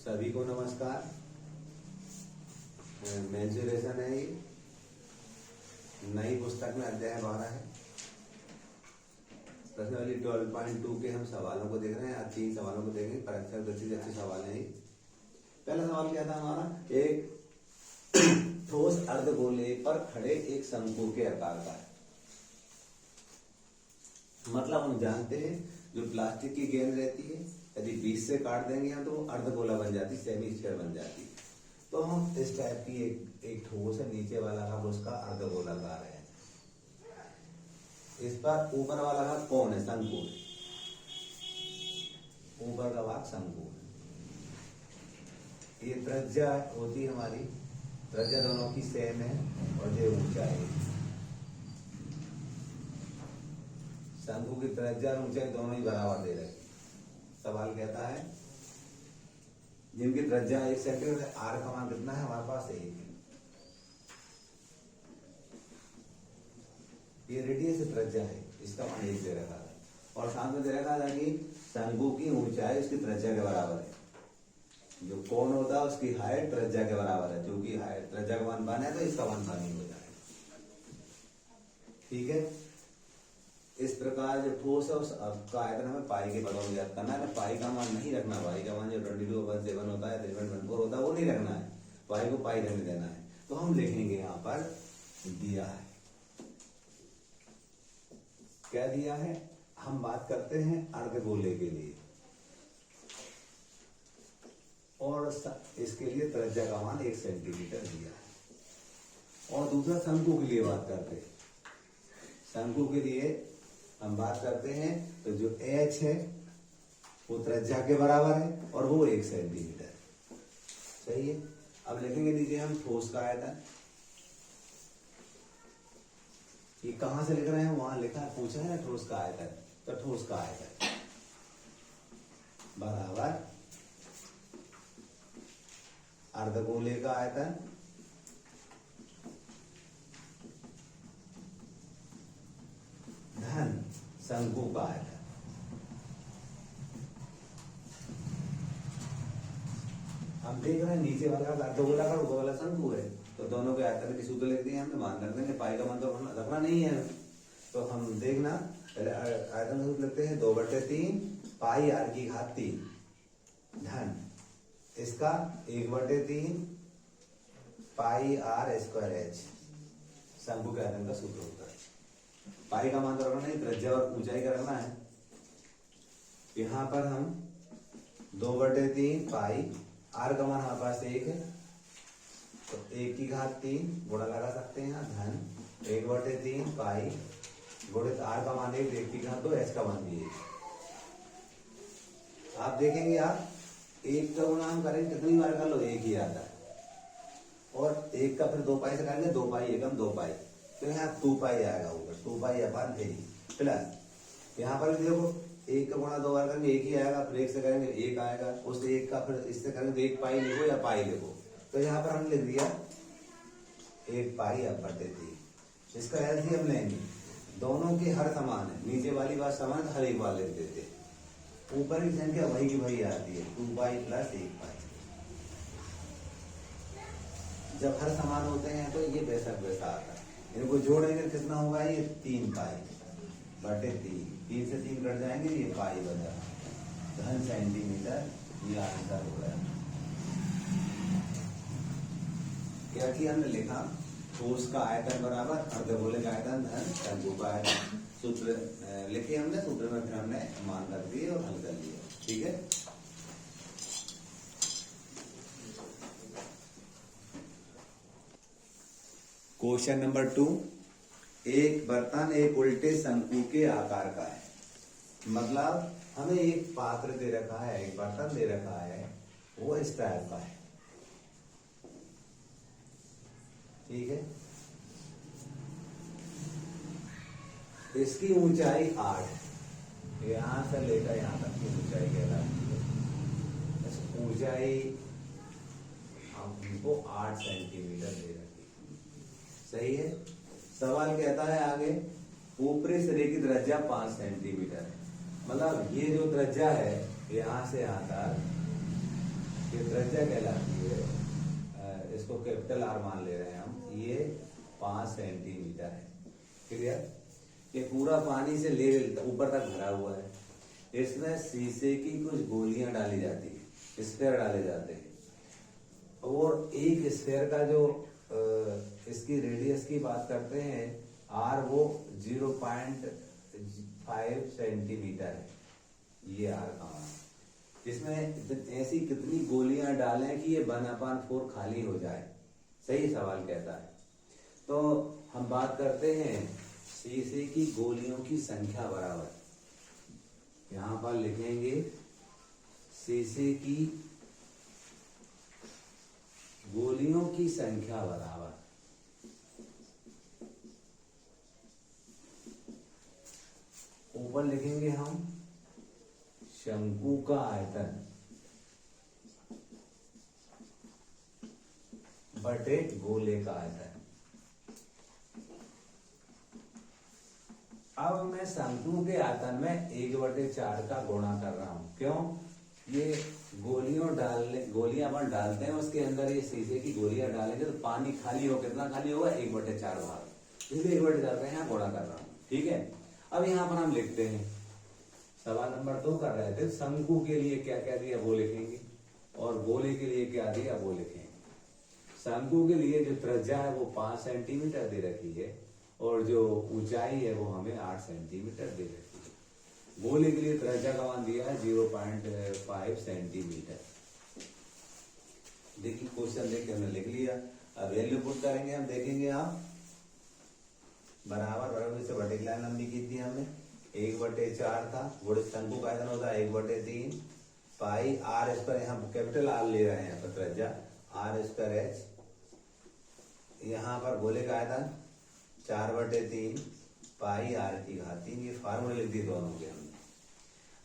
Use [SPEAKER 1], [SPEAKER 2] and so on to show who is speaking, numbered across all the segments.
[SPEAKER 1] सभी को नमस्कार। मेंसुरेशन है ये नई पुस्तक में अध्याय 12 है। प्रश्नावली 12.2 के हम सवालों को देख रहे हैं। आज 3 सवालों को देखेंगे। परीक्षा दृष्टि से अच्छे सवाल हैं। पहला सवाल क्या था हमारा, एक ठोस अर्धगोले पर खड़े एक शंकु के आकार का है। मतलब हम जानते हैं जो प्लास्टिक की गेंद रहती है, यदि बीच से काट देंगे हम तो वो अर्धगोला बन जाती, सेमी स्फीयर बन जाती। तो हम इस टाइप की एक ठोस है, नीचे वाला भाग उसका अर्धगोलाकार है। इस पर ऊपर वाला भाग कौन है? शंकु है। ऊपर का भाग शंकु है। ये त्रिज्या होती है हमारी, त्रिज्या दोनों की सेम है और ये ऊंचाई। शंकु की त्रिज्या और ऊंचाई दोनों ही बराबर दे रहे। सवाल कहता है जिनकी त्रिज्या 1 सेंटीमीटर है, आर का मान कितना है हमारे पास? 1 है। ये रेडियस त्रिज्या है, इसका मान 1 दे रखा है और साथ में दे रखा था कि शंकु की ऊंचाई उसकी त्रिज्या के बराबर है। जो कोण होता है उसकी हाइट त्रिज्या के बराबर है, जो कि हाइट त्रिज्या का मान 1 है तो इसका मान 1 ही हो जाएगा। ठीक है। इस प्रकार जो ठोस है उसका आयतन हमें पाई के पदों में याद करना है। पाई का मान नहीं रखना, पाई का मान जो 22/7 होता है, 3.14 होता है, वो नहीं रखना है। पाई को पाई रहने देना है। तो हम लिखेंगे यहाँ पर दिया है। क्या दिया है? हम बात करते हैं अर्धगोले के लिए और इसके लिए त्रिज्या का मान 1 सेंटीमीटर दिया है। और दूसरा शंकु के लिए बात करते हैं। शंकु के लिए हम बात करते हैं तो जो h है वो त्रिज्या के बराबर है और वो 1 सेंटीमीटर। सही है। अब लिखेंगे नीचे हम ठोस का आयतन। ये कहां से लिख रहे हैं? वहां लिखा है, पूछा है ना ठोस का आयतन। तो ठोस का आयतन बराबर अर्धगोले का आयतन धन शंकु का आयतन। हम देख रहे हैं नीचे वाला अर्धगोला का, ऊपर वाला शंकु है, तो दोनों के आयतन के सूत्र लिख दिए हमने। मान रख देंगे, पाई का मान तो रखना नहीं है। तो हम देखना आयतन का सूत्र लिखते हैं 2/3 पाई आर की घात 3 धन इसका 1/3 पाई आर स्क्वायर एच शंकु के आयतन का सूत्र होता है। पाई का मान तो रखना नहीं, त्रिज्या और ऊंचाई का रखना है। यहां पर हम 2/3 पाई, आर का मान हमारे पास 1 है तो 1 की घात 3 गुणा लगा सकते हैं धन 1/3 पाई गुणित आर का मान 1, 1 की घात 2, एच का मान भी 1। आप देखेंगे आप 1 का गुणा हम करेंगे कितनी बार कर लो? 1 ही आता है। और 1 का फिर 2 पाई से करेंगे, 2 पाई एकम 2 पाई, तो यहाँ 2 पाई आएगा ऊपर, 2 पाई अपन 3 प्लस यहाँ पर भी देखो 1 का गुणा 2 बार करेंगे 1 ही आएगा, फिर 1 से करेंगे 1 आएगा, उस 1 का फिर इससे करेंगे तो 1 पाई लिखो या पाई लिखो। तो यहाँ पर हमने लिख दिया 1 पाई अब बटे 3। इसका एलसीएम लेंगे, दोनों के हर समान है, नीचे वाली बात समान हर एक बार लिख देते। ऊपर की संख्या वही की वही आती है, 2 पाई प्लस 1 पाई। जब हर समान होते हैं तो ये वैसा वैसा आता है। इनको जोड़ेंगे कितना होगा? ये 3 पाई बटे 3, 3 से 3 कट जाएंगे, ये पाई बचा धन सेंटीमीटर। ये आंसर हो गया। क्या किया हमने? लिखा ठोस का आयतन बराबर अर्धगोले का आयतन धन शंकु का आयतन। सूत्र लिखे हमने, सूत्र में फिर हमने मान रख दिए और हल कर लिया। ठीक है। क्वेश्चन नंबर 2, एक बर्तन एक उल्टे शंकु के आकार का है। मतलब हमें एक पात्र दे रखा है, एक बर्तन दे रखा है, वो इस टाइप का है। ठीक है। इसकी ऊंचाई 8 है, यहां से लेकर यहां तक की ऊंचाई कहलाती है। ऊंचाई हमको 8 सेंटीमीटर दे रखी है। सही है। सवाल कहता है आगे ऊपरी सिरे की त्रिज्या 5 सेंटीमीटर है। मतलब ये जो त्रिज्या है यहाँ से यहाँ तक ये त्रिज्या कहलाती है, इसको कैपिटल आर मान ले रहे हैं हम, ये 5 सेंटीमीटर है। क्लियर? ये पूरा पानी से लेवल ऊपर तक भरा हुआ है। इसमें शीशे की कुछ गोलियां डाली जाती है, स्फेयर डाले जाते हैं, और एक स्फेयर का जो इसकी रेडियस की बात करते हैं आर, वो 0.5 सेंटीमीटर है। ये आर का मान। इसमें ऐसी कितनी गोलियां डालें कि ये 1/4 खाली हो जाए? सही सवाल कहता है। तो हम बात करते हैं शीशे की गोलियों की संख्या बराबर, यहां पर लिखेंगे शीशे की गोलियों की संख्या बराबर ऊपर लिखेंगे हम शंकु का आयतन बटे गोले का आयतन। अब मैं शंकु के आयतन में 1/4 का गुणा कर रहा हूं। क्यों? ये गोलियां अपन डालते हैं, उसके अंदर ये शीशे की गोलियां डालेंगे तो पानी खाली हो, कितना खाली होगा? 1/4 भाग, इसलिए 1/4 का यहाँ गुणा कर रहा हूं। ठीक है, अब यहाँ पर हम लिखते हैं, सवाल नंबर 2 कर रहे थे, शंकु के लिए क्या क्या दिया वो लिखेंगे, और गोले के लिए क्या दिया वो लिखेंगे। शंकु के लिए जो त्रिज्या है वो 5 सेंटीमीटर दे रखी है, और जो ऊंचाई है वो हमें 8 सेंटीमीटर दे रखी है। गोले के लिए त्रिज्या का मान दिया है 0.5 सेंटीमीटर। देखिए क्वेश्चन देखिए हमने लिख लिया। अब वैल्यू पुट करेंगे, हम देखेंगे आप बराबर बराबर से वर्टिकल लाइन लंबी की थी हमने 1/4 था, गुणित शंकु का आयतन होता है 1/3 पाई आर इस पर, यहाँ कैपिटल आर ले रहे हैं तो त्रिज्या आर इस पर एच, यहाँ पर गोले का आयतन 4/3 पाई आर की घात 3। ये फार्मूले लिख दिए दोनों के हमने।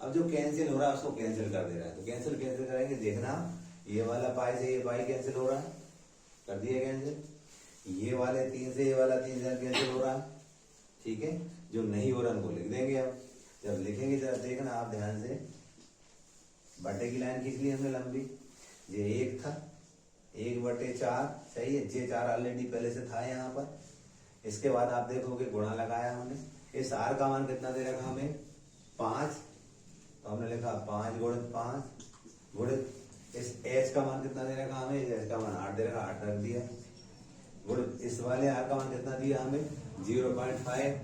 [SPEAKER 1] अब जो कैंसिल हो रहा है उसको कैंसिल कर दे रहा है, तो कैंसिल करेंगे, देखना ये वाला पाई से ये पाई कैंसिल हो रहा है, कर दिया कैंसिल। ये वाले 3 से ये वाला 3 से कैंसिल हो रहा है। ठीक है, जो नहीं हो रहा उनको लिख देंगे। अब जब लिखेंगे जरा देखना आप ध्यान से, बटे की लाइन खींच ली हमने लंबी, ये 1 था, 1/4 सही है, जे 4 ऑलरेडी पहले से था यहाँ पर। इसके बाद आप देखोगे गुणा लगाया हमने, इस आर का मान कितना दे रखा हमें 5, तो हमने लिखा 5 गुणित 5 गुणित इस एच का मान कितना दे रखा हमें, एच का मान 8 दे रखा, 8 रख दिया, गुणित इस वाले आर का मान कितना दिया हमें 0.5,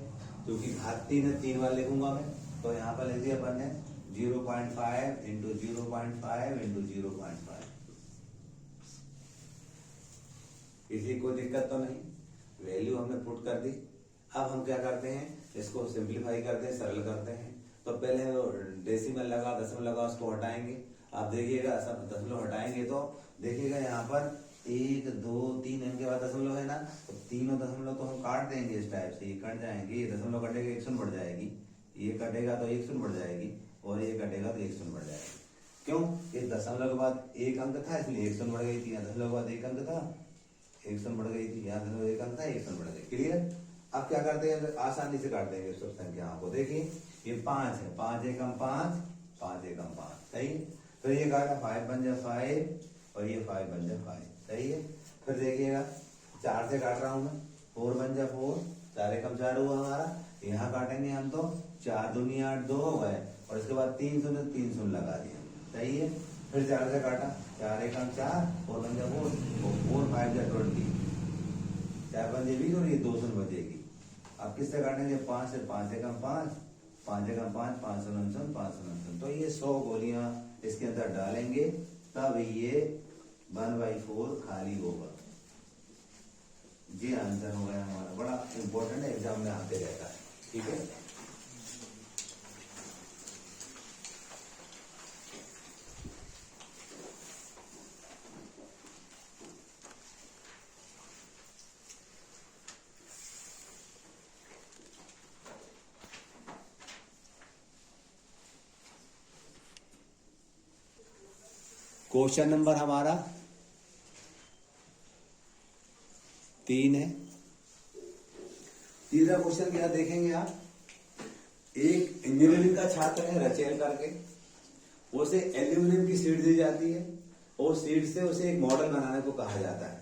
[SPEAKER 1] क्योंकि घात 3 है 3 बार लिखूंगा मैं, तो यहाँ पर लिख दिया अपन ने 0.5 इंटू 0.5 इंटू 0.5। किसी को दिक्कत तो नहीं, वैल्यू हमने पुट कर दी। अब हम क्या करते हैं, इसको सिंप्लीफाई करते हैं, सरल करते हैं। तो पहले डेसिमल लगा, दशमलव लगा, उसको हटाएंगे। आप देखिएगा सब दशमलव हटाएंगे तो देखिएगा यहाँ पर 1 2 3 इनके बाद दशमलव है ना, तो तीनों दशमलव तो हम काट देंगे इस टाइप से, ये कट जाएंगे, ये दशमलव कटेगा 1 शून्य बढ़ जाएगी, ये कटेगा तो 1 शून्य बढ़ जाएगी, और ये कटेगा तो 1 शून्य बढ़ जाएगी। क्यों? ये दशमलव के बाद 1 अंक था इसलिए 1 शून्य बढ़ गई थी, यहाँ दशमलव के बाद 1 अंक था 1 शून्य बढ़ गई थी, यहाँ दशमलव 1 अंक था 1 शून्य बढ़ गई। क्लियर? अब क्या करते हैं, आसानी से काट देंगे सब संख्याओं को। देखिए ये 5 है, 5 एकम 5, 5 एकम 5, सही है। फिर ये काटा 5 बन जाए 5 और ये 5 बन जाए 5, सही है। फिर देखिएगा 4 से काट रहा हूं मैं, 4 बन जाए 4, 4 एकम 4 हुआ हमारा। यहाँ काटेंगे हम तो 4 दूनी 8 2 हो गए, और इसके बाद 3 शून्य 3 शून्य लगा दिया, सही है। फिर 4 से काटा, 4 एकम 4, 4 बन जाए 4, 4 5 जाए 20, 4 बन जाए 20 और ये 2 शून्य बचेगी। अब किससे काटेंगे, 5 से, 5 एकम 5, 5 एकम 5, 5 शून्य 5 शून्य, तो ये 100 गोलियां इसके अंदर डालेंगे, तब ये 1/4 खाली होगा। ये आंसर हो गया हमारा, बड़ा इंपॉर्टेंट है, एग्जाम में आते रहता है। ठीक है, क्वेश्चन नंबर हमारा 3 है। तीसरा क्वेश्चन क्या देखेंगे आप, एक इंजीनियरिंग का छात्र है रचेल करके, उसे एल्यूमिनियम की शीट दी जाती है, और सीट से उसे एक मॉडल बनाने को कहा जाता है।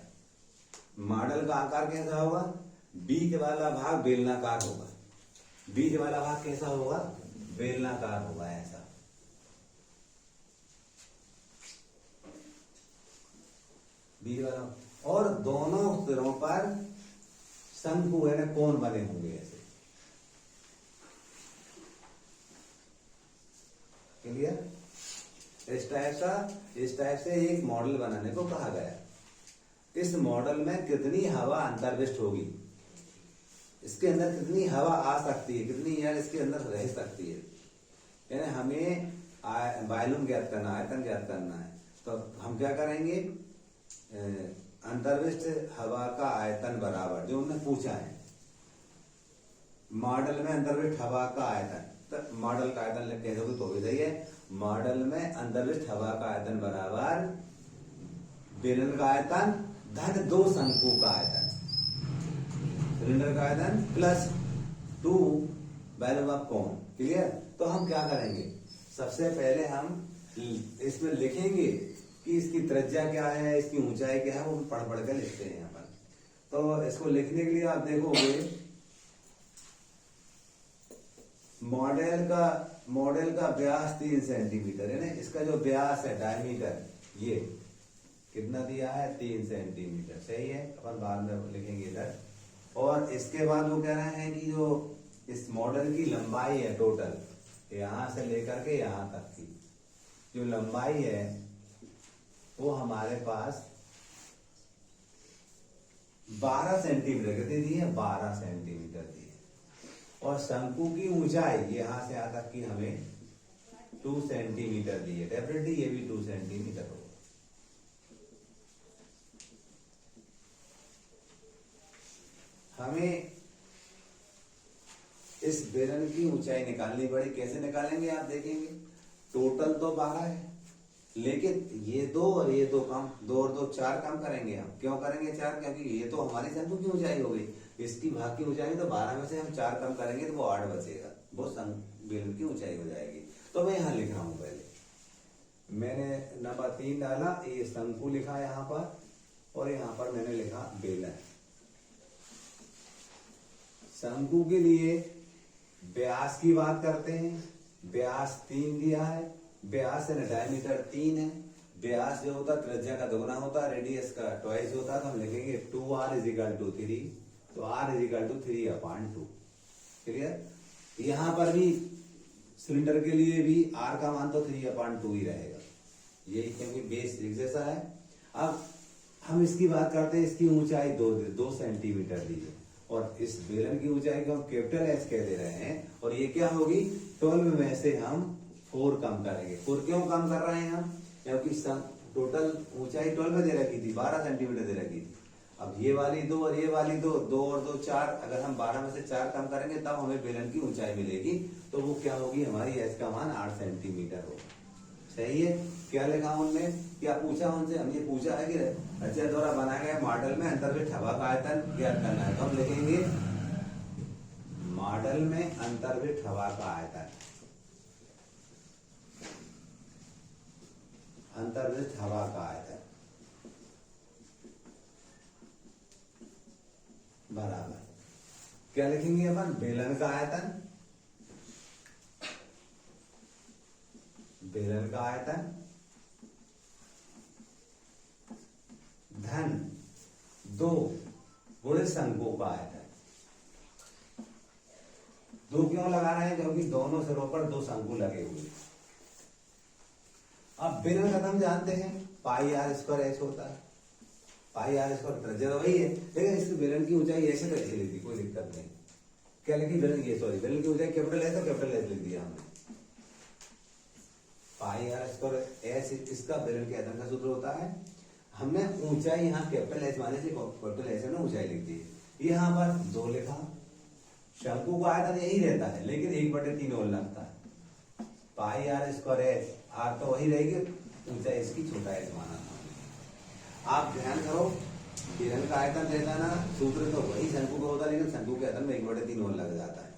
[SPEAKER 1] मॉडल का आकार कैसा होगा? बीच वाला भाग बेलनाकार होगा। बीच वाला भाग कैसा होगा? बेलनाकार होगा, ऐसा। बीच वाला, और दोनों सिरों पर शंकु यानी कोण बने होंगे ऐसे। क्लियर? इस टाइप से एक मॉडल बनाने को कहा गया। इस मॉडल में कितनी हवा अंतर्विष्ट होगी, इसके अंदर कितनी हवा आ सकती है, कितनी एयर इसके अंदर रह सकती है, यानी हमें वॉल्यूम ज्ञात करना, आयतन ज्ञात करना है। तो हम क्या करेंगे? अंतर्विष्ट हवा का आयतन बराबर, जो हमने पूछा है मॉडल में अंतर्विष्ट हवा का आयतन, तो मॉडल का आयतन लिख के दोगे तो भी सही है। मॉडल में अंतर्विष्ट हवा का आयतन बराबर बेलन का आयतन धन 2 शंकु का आयतन, सिलेंडर का आयतन प्लस 2 वॉल्यूम ऑफ कोण। क्लियर? तो हम क्या करेंगे? सबसे पहले हम इसमें लिखेंगे कि इसकी त्रिज्या क्या है, इसकी ऊंचाई क्या है, वो पढ़ के लिखते हैं यहाँ पर। तो इसको लिखने के लिए आप देखोगे मॉडल का व्यास 3 सेंटीमीटर है ना। इसका जो व्यास है डायमीटर, ये कितना दिया है? 3 सेंटीमीटर। सही है, अपन बाद में लिखेंगे इधर। और इसके बाद वो कह रहे हैं कि जो इस मॉडल की लंबाई है टोटल, यहां से लेकर के यहां तक की जो लंबाई है वो हमारे पास 12 सेंटीमीटर कितनी दी है? 12 सेंटीमीटर दी है। और शंकु की ऊंचाई यहां से यहां तक की हमें 2 सेंटीमीटर दी है। डेफिनेटली ये भी 2 सेंटीमीटर होगा। हमें इस बेलन की ऊंचाई निकालनी पड़ी। कैसे निकालेंगे आप देखेंगे। टोटल तो 12 है, लेकिन ये 2 और ये 2 कम, 2 और 2 4 कम करेंगे हम। क्यों करेंगे 4? क्योंकि ये तो हमारी शंकु की ऊंचाई हो गई, इसकी भाग की ऊंचाई तो 12 में से हम 4 कम करेंगे तो वो 8 बचेगा, वो बेलन की ऊंचाई हो जाएगी। तो मैं यहां लिख रहा हूं, पहले मैंने नंबर 3 डाला, ये शंकु लिखा यहां पर, और यहां पर मैंने लिखा बेलन। शंकु के लिए व्यास की बात करते हैं। व्यास 3 दिया है, व्यास है ना डायमीटर 3 है। व्यास जो होता है त्रिज्या का दोगुना होता है, रेडियस का ट्वाइस होता है। तो हम लिखेंगे 2r = 3, तो r = 3/2। क्लियर? यहां पर भी सिलेंडर के लिए भी r का मान तो 3/2 ही रहेगा, यही क्योंकि बेस एक जैसा है। अब हम इसकी बात करते हैं, इसकी ऊंचाई 2 सेंटीमीटर दी है, और इस बेलन की ऊंचाई को हम कैपिटल एच कह दे रहे हैं। और ये क्या होगी? 12 में से हम 4 कम करेंगे। 4 क्यों कम कर रहे हैं हम? क्योंकि टोटल ऊंचाई 12 में दे रखी थी, 12 सेंटीमीटर दे रखी थी। अब ये वाली 2 और ये वाली 2, 2 और 2 4, अगर हम 12 में से 4 कम करेंगे तब हमें बेलन की ऊंचाई मिलेगी। तो वो क्या होगी? हमारी एच का मान 8 सेंटीमीटर होगा। सही है? क्या लिखा उनने, क्या पूछा उनसे? हम ये पूछा है कि रचना द्वारा बनाए गए मॉडल में अंतर्विष्ट हवा का आयतन ज्ञात करना है। तो हम लिखेंगे मॉडल में अंतर्विष्ट हवा का आयतन, अंतर्विष्ट हवा का आयतन बराबर क्या लिखेंगे अपन? बेलन का आयतन, बेलन का आयतन धन 2 गुणे शंकु का आयतन। 2 क्यों लगा रहे हैं? क्योंकि दोनों सिरों पर 2 शंकु लगे हुए। अब बेलन का हम जानते हैं πr² होता है। πr² त्रिज्या वही है, लेकिन इसकी बेलन की ऊंचाई ऐसे कैसे लिख दी? कोई दिक्कत नहीं। क्या लिखी? बेलन की ऊंचाई कैपिटल है तो कैपिटल एच लिख दिया हमने। πr²h इसका बेलन के आयतन का सूत्र होता है। हमने ऊंचाई यहाँ कैपिटल एच माने से कैपिटल एच में ऊंचाई लिख दी है। यहाँ पर 2 लिखा। शंकु का आयतन यही रहता है, लेकिन 1/3 और लगता है। πr²h, r तो वही रहेगी, ऊंचाई इसकी छोटा एच माना था। आप ध्यान करो, बेलन का आयतन रहता ना, सूत्र तो वही शंकु का होता है, लेकिन शंकु के आयतन में 1/3 और लग जाता है।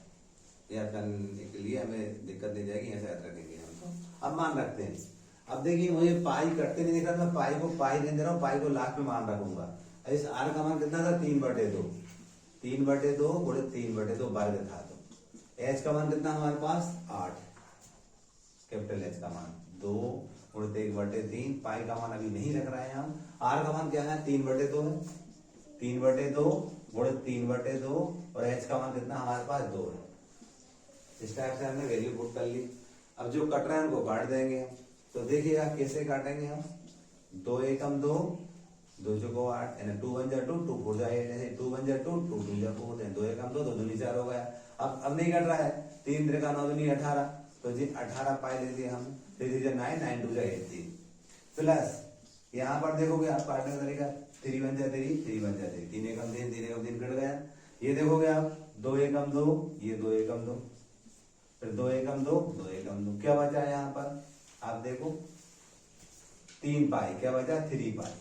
[SPEAKER 1] याद करने के लिए हमें दिक्कत नहीं जाएगी, ऐसे याद रखेंगे हम। तो अब मान रखते हैं अब देखिए मुझे पाई कटते नहीं दिख रहा, मैं पाई को पाई नहीं दे रहा हूँ, पाई को लाख में मान रखूंगा। इस आर का मान कितना था 3/2, 3/2 गुणे 3/2 वर्ग था। तो एच का मान कितना हमारे पास 8, कैपिटल एच का मान 2 गुणे 1/3, पाई का मान अभी नहीं रख रहे हैं हम। आर का मान क्या है 3/2 है, 3/2 गुणे 3/2 और एच का मान कितना हमारे पास 2 है। इस टाइप से हमने वैल्यू पुट कर ली। अब जो कट रहा है उनको काट देंगे हम। तो देखिएगा कैसे काटेंगे हम। 2 एकम 2, 2 चौको 8, यानी 2 1 जा 2, 2 4 जा 8, 2 1 जा 2, 2 2 जा 4, 2 एकम 2, 2 दूनी 4 हो गया। अब नहीं कट रहा है, 3 3 का 9 दूनी 18, तो जी 18 पाई ले लिए हम। 3 3 9, 9 2 जा 18 प्लस यहाँ पर देखोगे आप काटने का तरीका 3 1 जा 3, 3 1 जा 3, 3 एकम 3, 3 एकम 3 कट गया। ये देखोगे आप 2 एकम 2, ये 2 एकम 2, फिर 2 एकम 2, 2 एकम 2, क्या बचा है यहाँ पर आप देखो 3 पाई, क्या बचा 3 पाई।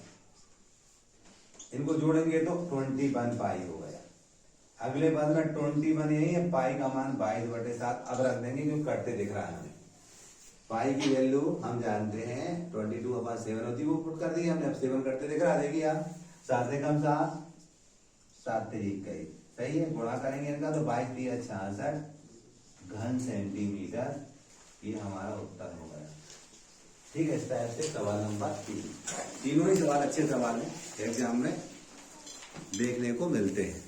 [SPEAKER 1] इनको जोड़ेंगे तो 21 पाई हो गया। अगले पद में 21 यही है, पाई का मान 22/7 अब रख देंगे क्योंकि कटते दिख रहा है हमें। पाई की वैल्यू हम जानते हैं 22/7 होती है, वो पुट कर दी हमने। अब 7 करते दिख रहा है, देखिए आप 7 से कम 7, 7 3 21, सही है। गुणा करेंगे इनका तो 22 3 66 घन सेंटीमीटर, ये हमारा उत्तर हो गया। ठीक है, इस टाइप से सवाल नंबर 3। तीनों ही सवाल अच्छे सवाल हैं, एग्जाम में देखने को मिलते हैं।